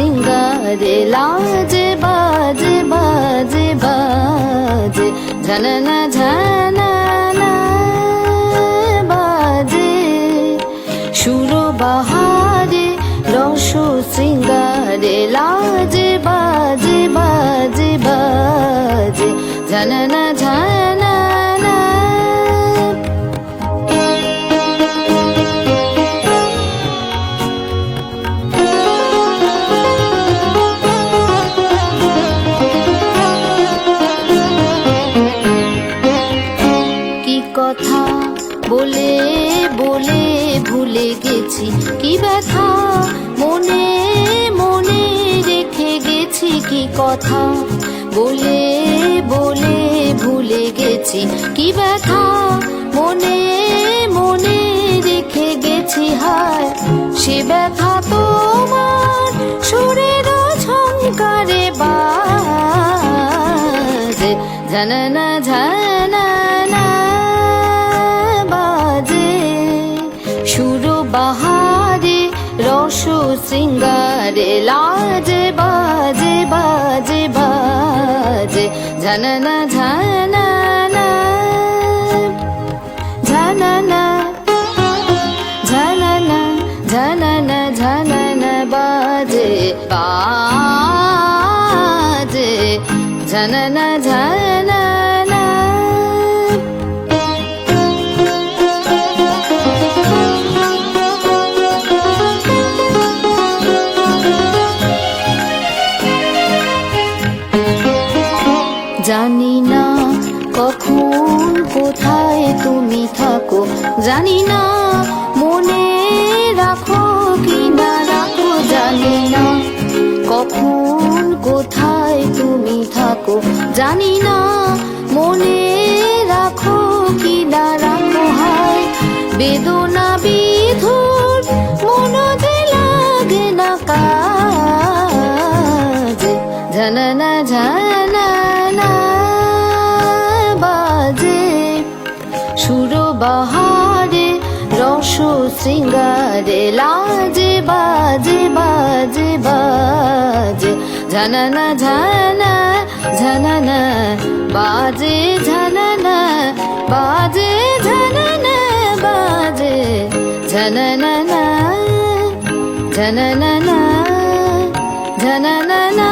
सिंगारे लाजे बाजे बाजे बाजे झनना झनना बाजे सुरो बाहारे रस सिंगारे लाजे बाजे बाजे बाजे झनना झनना কথা বলে বলে ভুলে গেছি কি ব্যথা মনে মনে রেখে গেছি কি কথা বলে বলে ভুলে গেছি কি ব্যথা মনে মনে রেখে গেছি হায় সে ব্যথা তোমার সুরের ঝংকারে বাজে ঝননা ঝননা সুরো বাহারে রস সিঙ্গারে লাজে বাজে বাজে বাজে ঝননা ঝননা ঝননা ঝননা ঝননা ঝননা বাজে বাজে ঝননা ঝননা জানি না কখন কোথায় তুমি থাকো জানি না মনে রাখো কি না রাখো জানি না কখন কোথায় তুমি থাকো জানি না মনে রাখো কি না রাখো হায় বেদনা বিধুর মনতে লাগে না কাজে ঝননা ঝননা সুরো বাহারে রস সিঙ্গারে লাজে বাজে বাজে বাজে ঝননা ঝননা ঝননা বাজে ঝননা বাজে ঝননা বাজে ঝননা ঝননা ঝননা